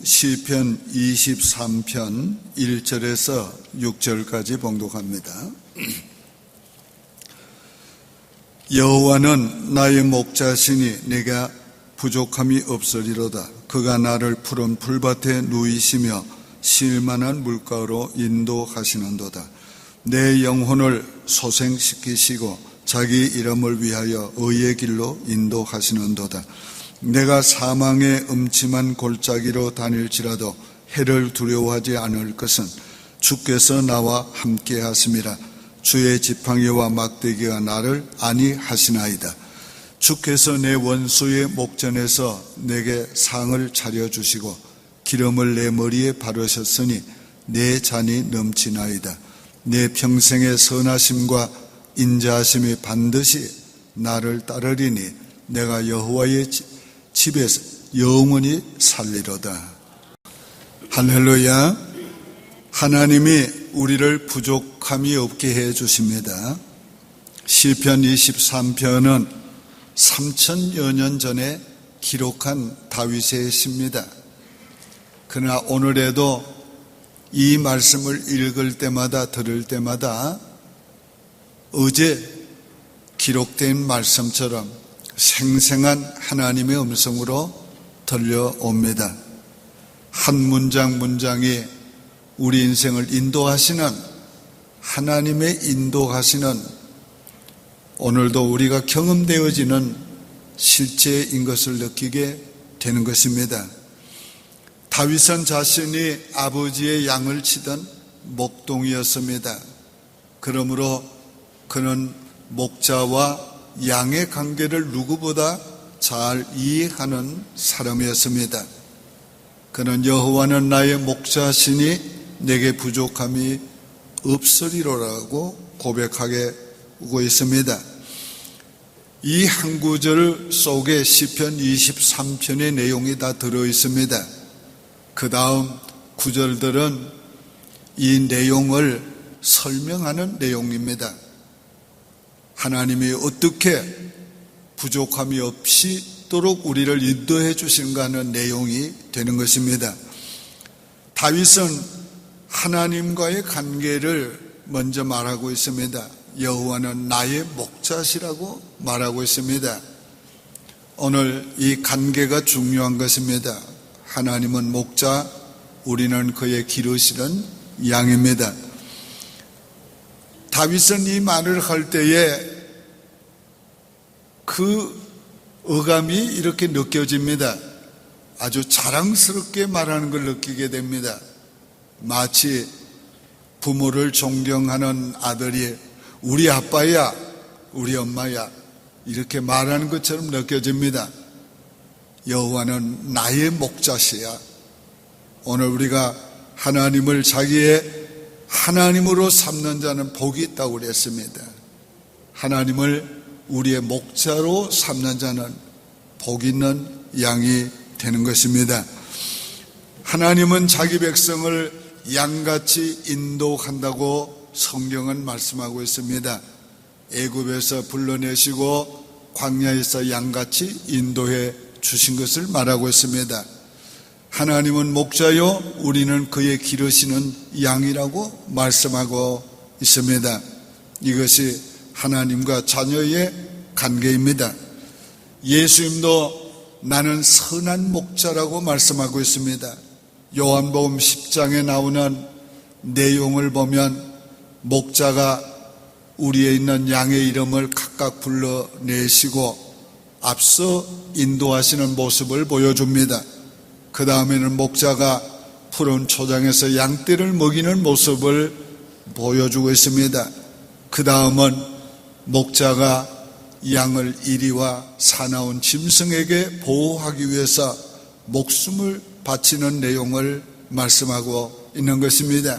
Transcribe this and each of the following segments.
시편 23편 1절에서 6절까지 봉독합니다. 여호와는 나의 목자시니 내가 부족함이 없으리로다. 그가 나를 푸른 풀밭에 누이시며 쉴만한 물가로 인도하시는도다. 내 영혼을 소생시키시고 자기 이름을 위하여 의의 길로 인도하시는도다. 내가 사망의 음침한 골짜기로 다닐지라도 해를 두려워하지 않을 것은 주께서 나와 함께 하심이라. 주의 지팡이와 막대기가 나를 안위하시나이다. 주께서 내 원수의 목전에서 내게 상을 차려주시고 기름을 내 머리에 바르셨으니 내 잔이 넘치나이다. 내 평생의 선하심과 인자하심이 반드시 나를 따르리니 내가 여호와의 집에서 영원히 살리로다. 할렐루야. 하나님이 우리를 부족함이 없게 해 주십니다. 시편 23편은 3000여 년 전에 기록한 다윗의 시입니다. 그러나 오늘에도 이 말씀을 읽을 때마다 들을 때마다 어제 기록된 말씀처럼 생생한 하나님의 음성으로 들려옵니다. 한 문장 문장이 우리 인생을 인도하시는 하나님의 인도하시는 오늘도 우리가 경험되어지는 실제인 것을 느끼게 되는 것입니다. 다윗은 자신이 아버지의 양을 치던 목동이었습니다. 그러므로 그는 목자와 양의 관계를 누구보다 잘 이해하는 사람이었습니다. 그는 여호와는 나의 목자시니 내게 부족함이 없으리로라고 고백하고 있습니다. 이 한 구절 속에 시편 23편의 내용이 다 들어있습니다. 그 다음 구절들은 이 내용을 설명하는 내용입니다. 하나님이 어떻게 부족함이 없이도록 우리를 인도해 주신가 하는 내용이 되는 것입니다. 다윗은 하나님과의 관계를 먼저 말하고 있습니다. 여호와는 나의 목자시라고 말하고 있습니다. 오늘 이 관계가 중요한 것입니다. 하나님은 목자, 우리는 그의 기르시는 양입니다. 다윗은 이 말을 할 때에 그 어감이 이렇게 느껴집니다. 아주 자랑스럽게 말하는 걸 느끼게 됩니다. 마치 부모를 존경하는 아들이 우리 아빠야, 우리 엄마야 이렇게 말하는 것처럼 느껴집니다. 여호와는 나의 목자시야. 오늘 우리가 하나님을 자기의 하나님으로 삼는 자는 복이 있다고 그랬습니다. 하나님을 우리의 목자로 삼는 자는 복 있는 양이 되는 것입니다. 하나님은 자기 백성을 양같이 인도한다고 성경은 말씀하고 있습니다. 애굽에서 불러내시고 광야에서 양같이 인도해 주신 것을 말하고 있습니다. 하나님은 목자요, 우리는 그의 기르시는 양이라고 말씀하고 있습니다. 이것이 하나님과 자녀의 관계입니다. 예수님도 나는 선한 목자라고 말씀하고 있습니다. 요한복음 10장에 나오는 내용을 보면 목자가 우리에 있는 양의 이름을 각각 불러내시고 앞서 인도하시는 모습을 보여줍니다. 그 다음에는 목자가 푸른 초장에서 양떼를 먹이는 모습을 보여주고 있습니다. 그 다음은 목자가 양을 이리와 사나운 짐승에게 보호하기 위해서 목숨을 바치는 내용을 말씀하고 있는 것입니다.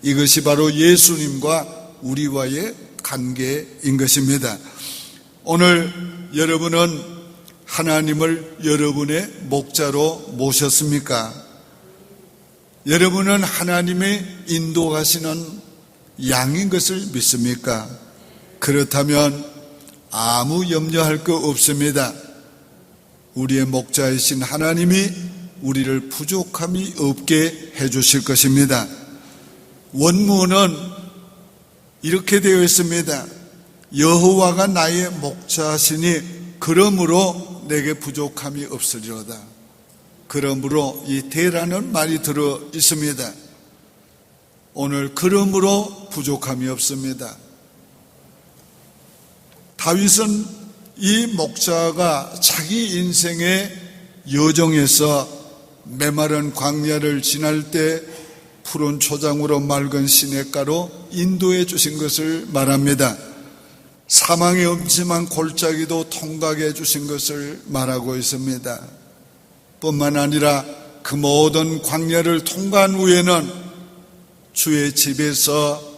이것이 바로 예수님과 우리와의 관계인 것입니다. 오늘 여러분은 하나님을 여러분의 목자로 모셨습니까? 여러분은 하나님의 인도하시는 양인 것을 믿습니까? 그렇다면 아무 염려할 거 없습니다. 우리의 목자이신 하나님이 우리를 부족함이 없게 해주실 것입니다. 원문은 이렇게 되어 있습니다. 여호와가 나의 목자시니 그러므로 내게 부족함이 없으리로다. 그러므로 이 대라는 말이 들어 있습니다. 오늘 그러므로 부족함이 없습니다. 다윗은 이 목자가 자기 인생의 여정에서 메마른 광야를 지날 때 푸른 초장으로 맑은 시냇가로 인도해 주신 것을 말합니다. 사망의 엄침한 골짜기도 통과해 해 주신 것을 말하고 있습니다. 뿐만 아니라 그 모든 광야를 통과한 후에는 주의 집에서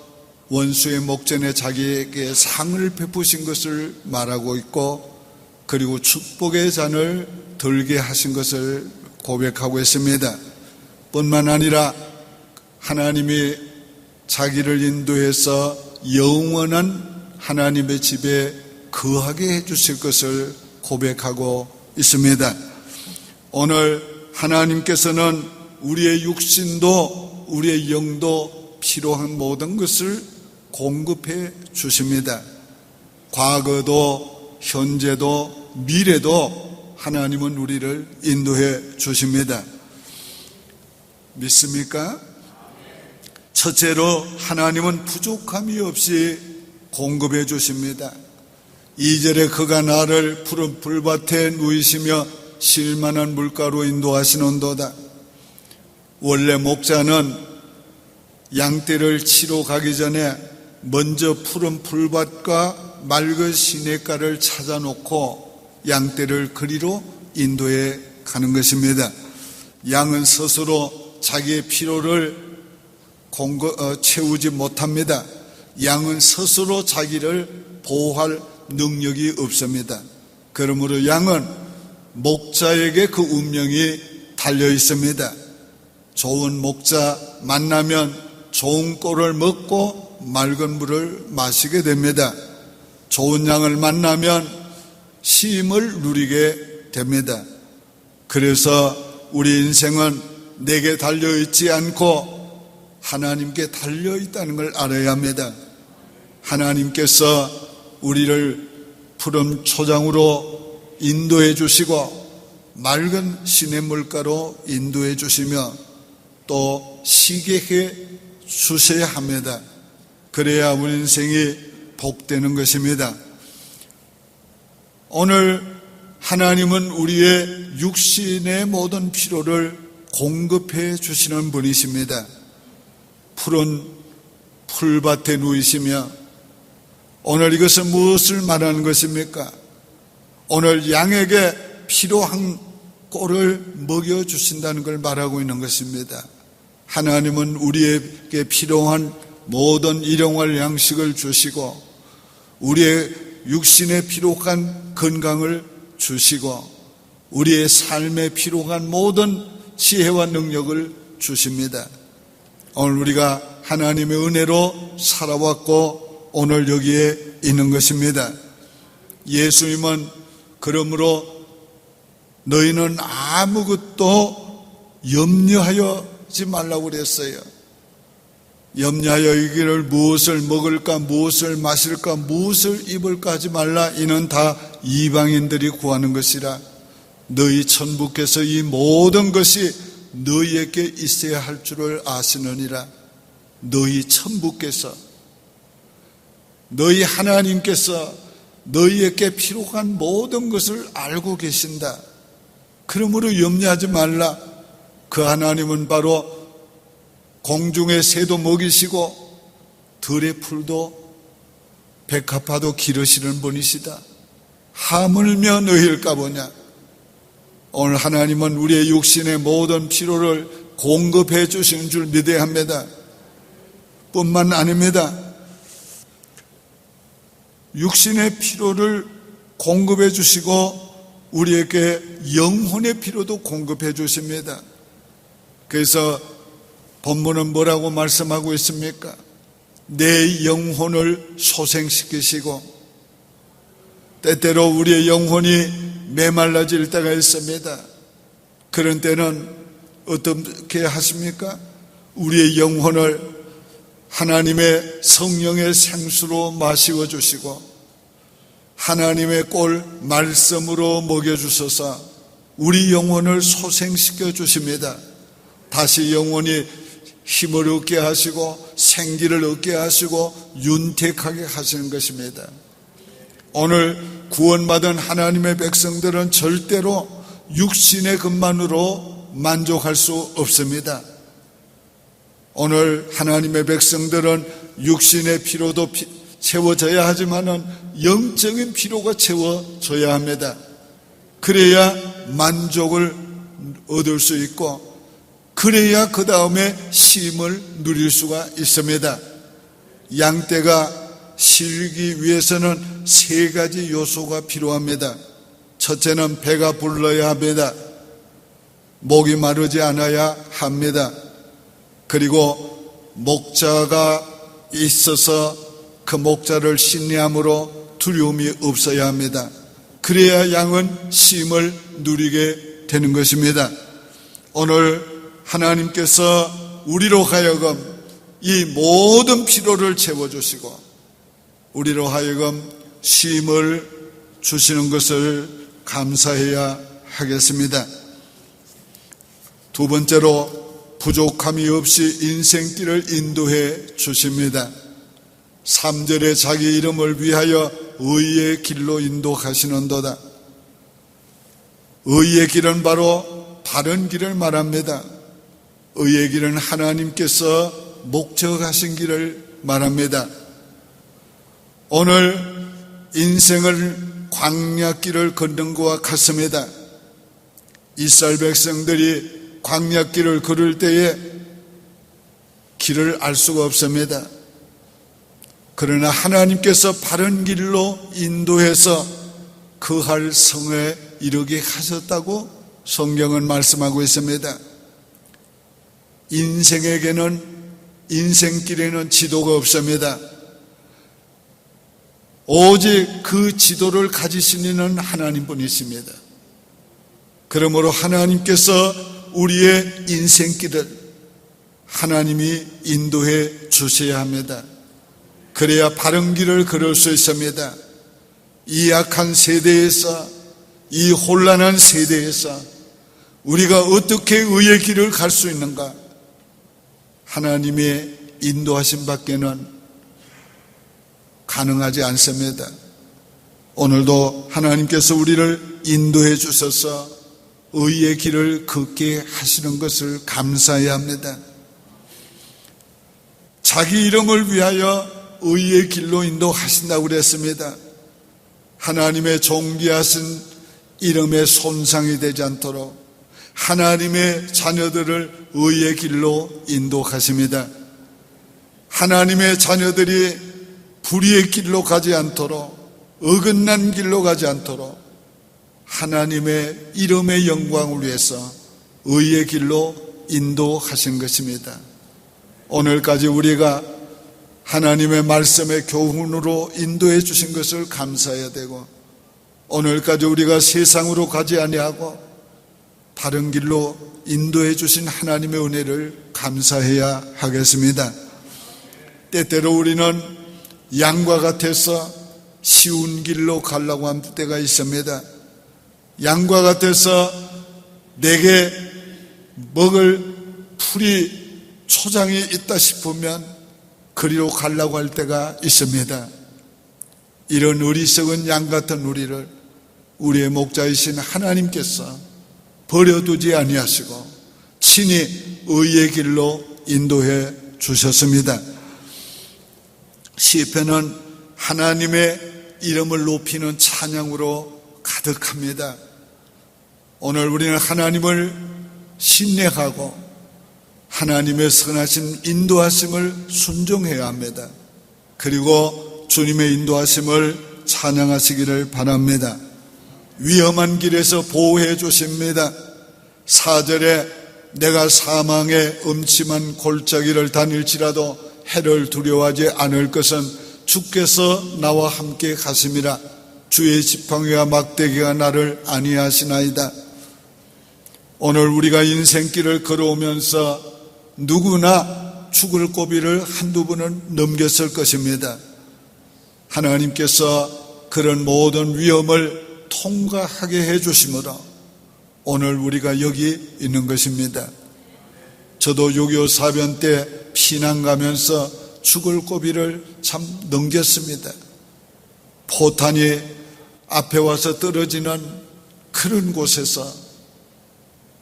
원수의 목전에 자기에게 상을 베푸신 것을 말하고 있고, 그리고 축복의 잔을 들게 하신 것을 고백하고 있습니다. 뿐만 아니라 하나님이 자기를 인도해서 영원한 하나님의 집에 거하게 해주실 것을 고백하고 있습니다. 오늘 하나님께서는 우리의 육신도 우리의 영도 필요한 모든 것을 공급해 주십니다. 과거도 현재도 미래도 하나님은 우리를 인도해 주십니다. 믿습니까? 첫째로 하나님은 부족함이 없이 공급해 주십니다. 2절에 그가 나를 푸른 풀밭에 누이시며 쉴만한 물가로 인도하시는도다. 원래 목자는 양떼를 치러 가기 전에 먼저 푸른 풀밭과 맑은 시냇가를 찾아놓고 양떼를 그리로 인도해 가는 것입니다. 양은 스스로 자기의 필요를 채우지 못합니다. 양은 스스로 자기를 보호할 능력이 없습니다. 그러므로 양은 목자에게 그 운명이 달려 있습니다. 좋은 목자 만나면 좋은 꼴을 먹고 맑은 물을 마시게 됩니다. 좋은 양을 만나면 쉼을 누리게 됩니다. 그래서 우리 인생은 내게 달려있지 않고 하나님께 달려있다는 걸 알아야 합니다. 하나님께서 우리를 푸른 초장으로 인도해 주시고 맑은 시냇물가로 인도해 주시며 또 쉬게 해 주셔야 합니다. 그래야 우리 인생이 복되는 것입니다. 오늘 하나님은 우리의 육신의 모든 필요를 공급해 주시는 분이십니다. 푸른 풀밭에 누이시며, 오늘 이것은 무엇을 말하는 것입니까? 오늘 양에게 필요한 꼴을 먹여주신다는 걸 말하고 있는 것입니다. 하나님은 우리에게 필요한 모든 일용할 양식을 주시고 우리의 육신에 필요한 건강을 주시고 우리의 삶에 필요한 모든 지혜와 능력을 주십니다. 오늘 우리가 하나님의 은혜로 살아왔고 오늘 여기에 있는 것입니다. 예수님은 그러므로 너희는 아무것도 염려하지 말라고 그랬어요. 염려하여 이기를 무엇을 먹을까, 무엇을 마실까, 무엇을 입을까 하지 말라. 이는 다 이방인들이 구하는 것이라. 너희 천부께서 이 모든 것이 너희에게 있어야 할 줄을 아시느니라. 너희 천부께서, 너희 하나님께서 너희에게 필요한 모든 것을 알고 계신다. 그러므로 염려하지 말라. 그 하나님은 바로 공중의 새도 먹이시고 들의 풀도 백합화도 기르시는 분이시다. 하물며 너희일까 보냐. 오늘 하나님은 우리의 육신의 모든 필요를 공급해 주시는 줄 믿어야 합니다. 뿐만 아닙니다. 육신의 필요를 공급해 주시고 우리에게 영혼의 필요도 공급해 주십니다. 그래서 본문은 뭐라고 말씀하고 있습니까? 내 영혼을 소생시키시고, 때때로 우리의 영혼이 메말라질 때가 있습니다. 그런 때는 어떻게 하십니까? 우리의 영혼을 하나님의 성령의 생수로 마시워 주시고 하나님의 꼴 말씀으로 먹여주셔서 우리 영혼을 소생시켜 주십니다. 다시 영혼이 힘을 얻게 하시고 생기를 얻게 하시고 윤택하게 하시는 것입니다. 오늘 구원받은 하나님의 백성들은 절대로 육신의 것만으로 만족할 수 없습니다. 오늘 하나님의 백성들은 육신의 피로도 채워져야 하지만은 영적인 피로가 채워져야 합니다. 그래야 만족을 얻을 수 있고 그래야 그 다음에 쉼을 누릴 수가 있습니다. 양떼가 실기 위해서는 세 가지 요소가 필요합니다. 첫째는 배가 불러야 합니다. 목이 마르지 않아야 합니다. 그리고 목자가 있어서 그 목자를 신뢰함으로 두려움이 없어야 합니다. 그래야 양은 쉼을 누리게 되는 것입니다. 오늘 하나님께서 우리로 하여금 이 모든 피로를 채워주시고 우리로 하여금 쉼을 주시는 것을 감사해야 하겠습니다. 두 번째로 부족함이 없이 인생길을 인도해 주십니다. 3절에 자기 이름을 위하여 의의 길로 인도하시는도다. 의의 길은 바로 바른 길을 말합니다. 의의 길은 하나님께서 목적하신 길을 말합니다. 오늘 인생을 광야길을 걷는 것과 같습니다. 이스라엘 백성들이 광야길을 걸을 때에 길을 알 수가 없습니다. 그러나 하나님께서 바른 길로 인도해서 그할 성에 이르게 하셨다고 성경은 말씀하고 있습니다. 인생길에는 지도가 없습니다. 오직 그 지도를 가지시는 하나님뿐이십니다. 그러므로 하나님께서 우리의 인생길을 하나님이 인도해 주셔야 합니다. 그래야 바른 길을 걸을 수 있습니다. 이 악한 세대에서, 이 혼란한 세대에서 우리가 어떻게 의의 길을 갈 수 있는가? 하나님의 인도하심 밖에는 가능하지 않습니다. 오늘도 하나님께서 우리를 인도해 주셔서 의의 길을 걷게 하시는 것을 감사해야 합니다. 자기 이름을 위하여 의의 길로 인도하신다고 그랬습니다. 하나님의 존귀하신 이름에 손상이 되지 않도록 하나님의 자녀들을 의의 길로 인도하십니다. 하나님의 자녀들이 불의의 길로 가지 않도록, 어긋난 길로 가지 않도록 하나님의 이름의 영광을 위해서 의의 길로 인도하신 것입니다. 오늘까지 우리가 하나님의 말씀의 교훈으로 인도해 주신 것을 감사해야 되고, 오늘까지 우리가 세상으로 가지 아니하고 바른 길로 인도해 주신 하나님의 은혜를 감사해야 하겠습니다. 때때로 우리는 양과 같아서 쉬운 길로 가려고 할 때가 있습니다. 양과 같아서 내게 먹을 풀이 초장이 있다 싶으면 그리로 가려고 할 때가 있습니다. 이런 어리석은 양 같은 우리를 우리의 목자이신 하나님께서 버려두지 아니하시고 친히 의의 길로 인도해 주셨습니다. 시편은 하나님의 이름을 높이는 찬양으로 가득합니다. 오늘 우리는 하나님을 신뢰하고 하나님의 선하신 인도하심을 순종해야 합니다. 그리고 주님의 인도하심을 찬양하시기를 바랍니다. 위험한 길에서 보호해 주십니다. 4절에 내가 사망의 음침한 골짜기를 다닐지라도 해를 두려워하지 않을 것은 주께서 나와 함께 가심이라. 주의 지팡이와 막대기가 나를 안위하시나이다. 오늘 우리가 인생길을 걸어오면서 누구나 죽을 고비를 한두 번은 넘겼을 것입니다. 하나님께서 그런 모든 위험을 통과하게 해주심으로 오늘 우리가 여기 있는 것입니다. 저도 6.25 사변 때 피난 가면서 죽을 고비를 참 넘겼습니다. 포탄이 앞에 와서 떨어지는 그런 곳에서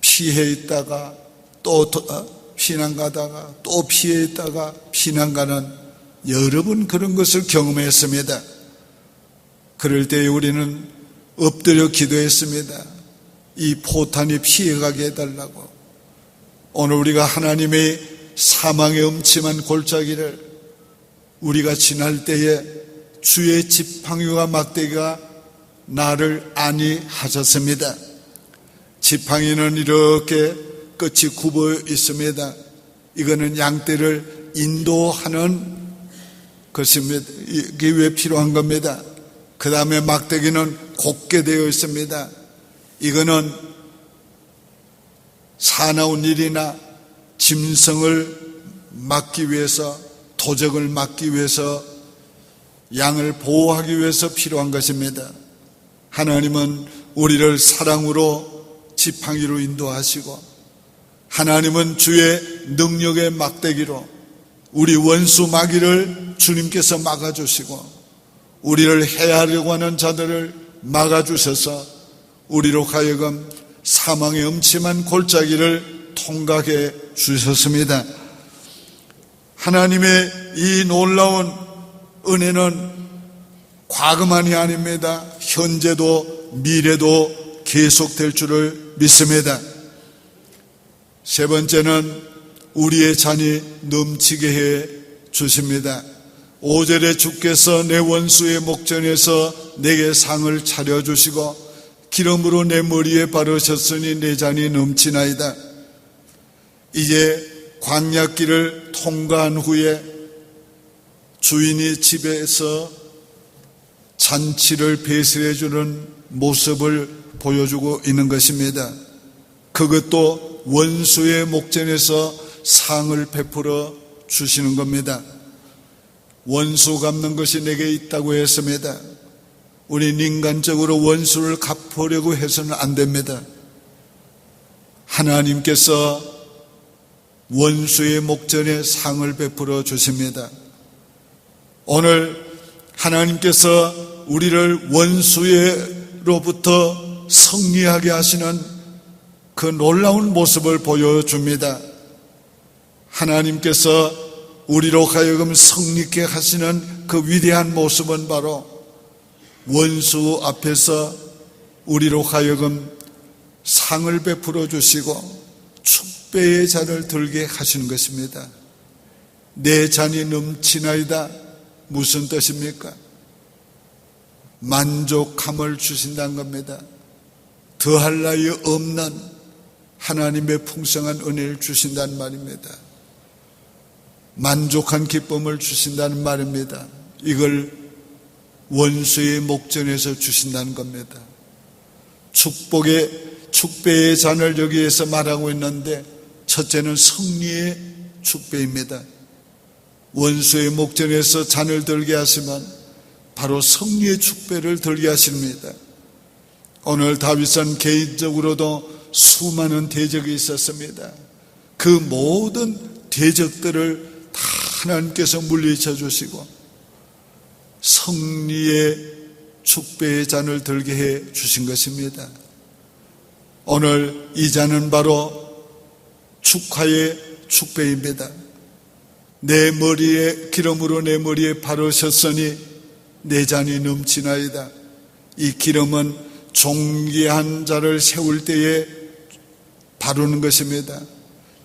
피해 있다가 또 피난 가다가 또 피해 있다가 피난 가는 여러 번 그런 것을 경험했습니다. 그럴 때 우리는 엎드려 기도했습니다. 이 포탄이 피해가게 해달라고. 오늘 우리가 하나님의 사망의 음침한 골짜기를 우리가 지날 때에 주의 지팡이와 막대기가 나를 안위하셨습니다. 지팡이는 이렇게 끝이 굽어 있습니다. 이거는 양떼를 인도하는 것입니다. 이게 왜 필요한 겁니다. 그 다음에 막대기는 곱게 되어 있습니다. 이거는 사나운 일이나 짐승을 막기 위해서, 도적을 막기 위해서, 양을 보호하기 위해서 필요한 것입니다. 하나님은 우리를 사랑으로 지팡이로 인도하시고, 하나님은 주의 능력의 막대기로 우리 원수 마귀를 주님께서 막아주시고, 우리를 해하려고 하는 자들을 막아주셔서 우리로 하여금 사망의 음침한 골짜기를 통과해 주셨습니다. 하나님의 이 놀라운 은혜는 과거만이 아닙니다. 현재도 미래도 계속될 줄을 믿습니다. 세 번째는 우리의 잔이 넘치게 해 주십니다. 5절에 주께서 내 원수의 목전에서 내게 상을 차려주시고 기름으로 내 머리에 바르셨으니 내 잔이 넘치나이다. 이제 광야길을 통과한 후에 주인이 집에서 잔치를 배설해 주는 모습을 보여주고 있는 것입니다. 그것도 원수의 목전에서 상을 베풀어 주시는 겁니다. 원수 갚는 것이 내게 있다고 했습니다. 우리는 인간적으로 원수를 갚으려고 해서는 안 됩니다. 하나님께서 원수의 목전에 상을 베풀어 주십니다. 오늘 하나님께서 우리를 원수로부터 승리하게 하시는 그 놀라운 모습을 보여줍니다. 하나님께서 우리로 하여금 승리케 하시는 그 위대한 모습은 바로 원수 앞에서 우리로 하여금 상을 베풀어 주시고 축배의 잔을 들게 하시는 것입니다. 내 잔이 넘치나이다. 무슨 뜻입니까? 만족함을 주신다는 겁니다. 더할 나위 없는 하나님의 풍성한 은혜를 주신다는 말입니다. 만족한 기쁨을 주신다는 말입니다. 이걸 원수의 목전에서 주신다는 겁니다. 축배의 잔을 여기에서 말하고 있는데 첫째는 승리의 축배입니다. 원수의 목전에서 잔을 들게 하시면 바로 승리의 축배를 들게 하십니다. 오늘 다윗은 개인적으로도 수많은 대적이 있었습니다. 그 모든 대적들을 다 하나님께서 물리쳐 주시고 승리의 축배의 잔을 들게 해 주신 것입니다. 오늘 이 잔은 바로 축하의 축배입니다. 내 머리에 기름으로 내 머리에 바르셨으니 내 잔이 넘치나이다. 이 기름은 존귀한 자를 세울 때에 바르는 것입니다.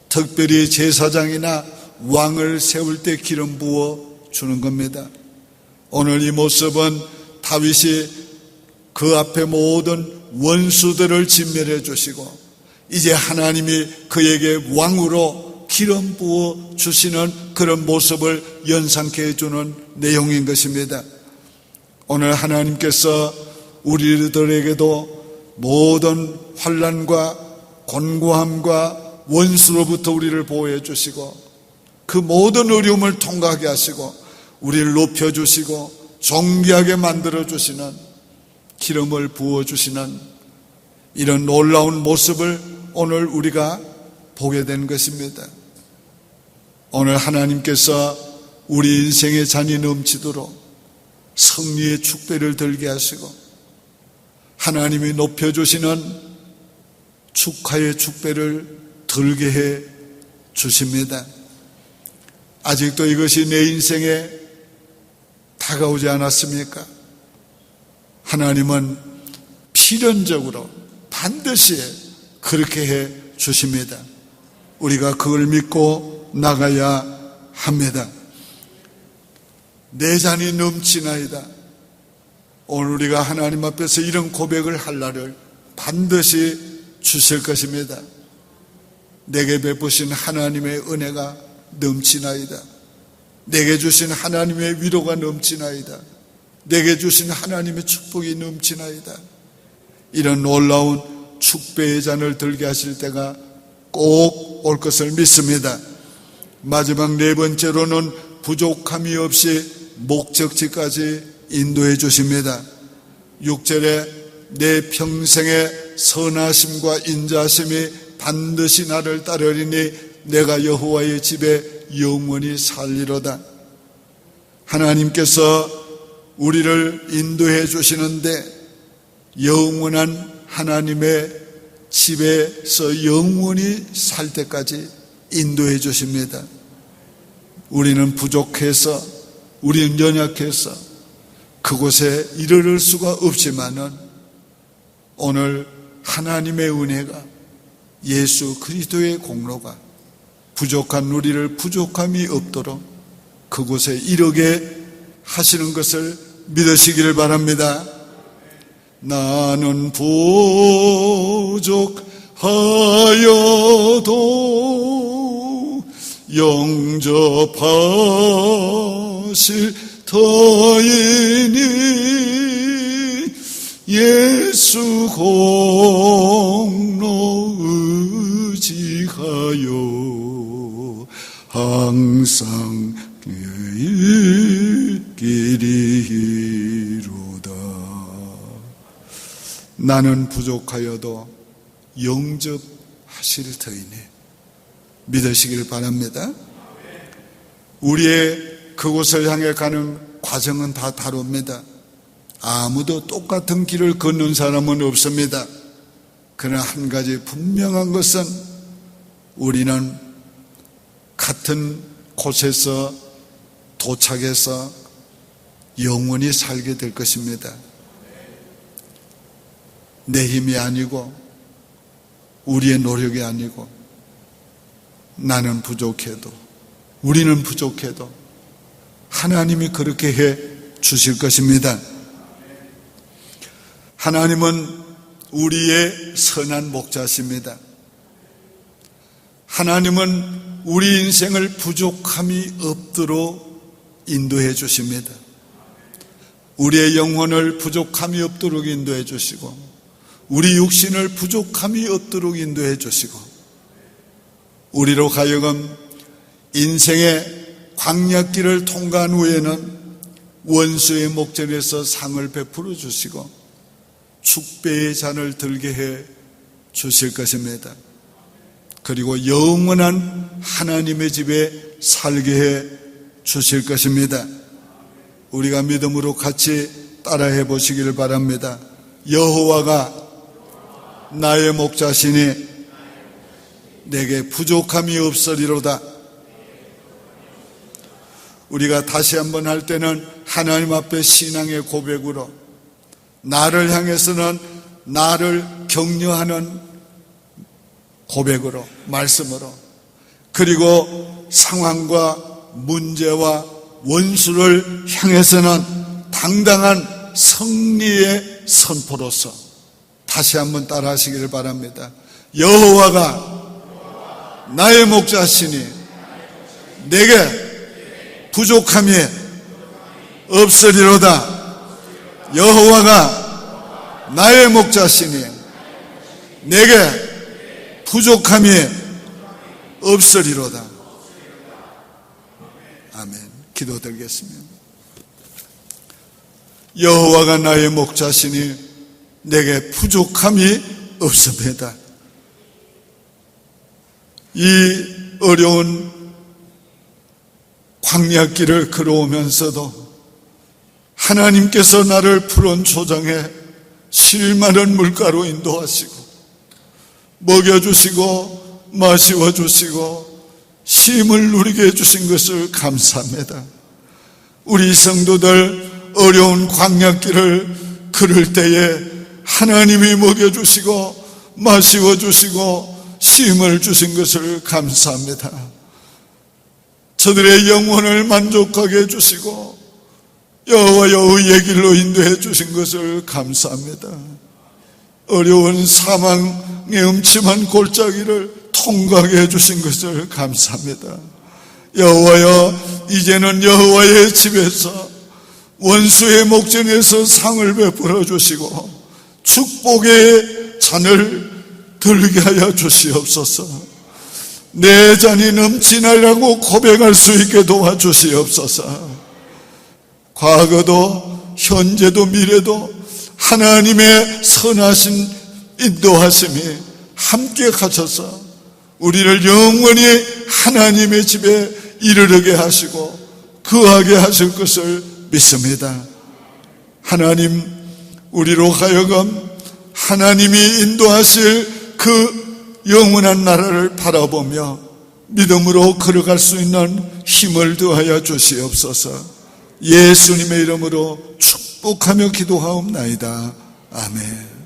특별히 제사장이나 왕을 세울 때 기름 부어 주는 겁니다. 오늘 이 모습은 다윗이 그 앞에 모든 원수들을 진멸해 주시고 이제 하나님이 그에게 왕으로 기름 부어 주시는 그런 모습을 연상케 해주는 내용인 것입니다. 오늘 하나님께서 우리들에게도 모든 환난과 곤고함과 원수로부터 우리를 보호해 주시고 그 모든 어려움을 통과하게 하시고 우리를 높여주시고 존귀하게 만들어주시는, 기름을 부어주시는 이런 놀라운 모습을 오늘 우리가 보게 된 것입니다. 오늘 하나님께서 우리 인생의 잔이 넘치도록 승리의 축배를 들게 하시고 하나님이 높여주시는 축하의 축배를 들게 해 주십니다. 아직도 이것이 내 인생에 다가오지 않았습니까? 하나님은 필연적으로 반드시 그렇게 해 주십니다. 우리가 그걸 믿고 나가야 합니다. 내 잔이 넘치나이다. 오늘 우리가 하나님 앞에서 이런 고백을 할 날을 반드시 주실 것입니다. 내게 베푸신 하나님의 은혜가 넘치나이다. 내게 주신 하나님의 위로가 넘치나이다. 내게 주신 하나님의 축복이 넘치나이다. 이런 놀라운 축배의 잔을 들게 하실 때가 꼭 올 것을 믿습니다. 마지막 네 번째로는 부족함이 없이 목적지까지 인도해 주십니다. 6절에 내 평생의 선하심과 인자심이 반드시 나를 따르리니 내가 여호와의 집에 영원히 살리로다. 하나님께서 우리를 인도해 주시는데 영원한 하나님의 집에서 영원히 살 때까지 인도해 주십니다. 우리는 부족해서, 우리는 연약해서 그곳에 이르를 수가 없지만은 오늘 하나님의 은혜가, 예수 그리스도의 공로가 부족한 우리를 부족함이 없도록 그곳에 이르게 하시는 것을 믿으시기를 바랍니다. 나는 부족하여도 영접하실 터이니 예수 공로 의지하여 항상 길이로다. 나는 부족하여도 영접하실 터이니 믿으시길 바랍니다. 우리의 그곳을 향해 가는 과정은 다 다릅니다. 아무도 똑같은 길을 걷는 사람은 없습니다. 그러나 한 가지 분명한 것은 우리는 같은 곳에서 도착해서 영원히 살게 될 것입니다. 내 힘이 아니고 우리의 노력이 아니고 나는 부족해도, 우리는 부족해도 하나님이 그렇게 해 주실 것입니다. 하나님은 우리의 선한 목자십니다. 하나님은 우리 인생을 부족함이 없도록 인도해 주십니다. 우리의 영혼을 부족함이 없도록 인도해 주시고 우리 육신을 부족함이 없도록 인도해 주시고 우리로 하여금 인생의 광야길을 통과한 후에는 원수의 목전에서 상을 베풀어 주시고 축배의 잔을 들게 해 주실 것입니다. 그리고 영원한 하나님의 집에 살게 해 주실 것입니다. 우리가 믿음으로 같이 따라해 보시기를 바랍니다. 여호와가 나의 목자시니 내게 부족함이 없으리로다. 우리가 다시 한번 할 때는 하나님 앞에 신앙의 고백으로, 나를 향해서는 나를 격려하는 고백으로, 말씀으로, 그리고 상황과 문제와 원수를 향해서는 당당한 승리의 선포로서 다시 한번 따라 하시기를 바랍니다. 여호와가 나의 목자시니 내게 부족함이 없으리로다. 여호와가 나의 목자시니 내게 부족함이 없으리로다. 아멘. 기도드리겠습니다. 여호와가 나의 목자시니 내게 부족함이 없습니다. 이 어려운 광야길을 걸어오면서도 하나님께서 나를 푸른 초장에 실마른 물가로 인도하시고 먹여주시고 마시워주시고 쉼을 누리게 해주신 것을 감사합니다. 우리 성도들 어려운 광야길을 걸을 때에 하나님이 먹여주시고 마시워주시고 쉼을 주신 것을 감사합니다. 저들의 영혼을 만족하게 해주시고 여호와의 길로 인도해 주신 것을 감사합니다. 어려운 사망의 음침한 골짜기를 통과하게 해주신 것을 감사합니다. 여호와여, 이제는 여호와의 집에서 원수의 목전에서 상을 베풀어 주시고 축복의 잔을 들게 하여 주시옵소서. 내 잔이 넘치나라고 고백할 수 있게 도와주시옵소서. 과거도 현재도 미래도 하나님의 선하신 인도하심이 함께 가셔서 우리를 영원히 하나님의 집에 이르르게 하시고 거하게 하실 것을 믿습니다. 하나님, 우리로 하여금 하나님이 인도하실 그 영원한 나라를 바라보며 믿음으로 걸어갈 수 있는 힘을 더하여 주시옵소서. 예수님의 이름으로 축복하며 기도하옵나이다. 아멘.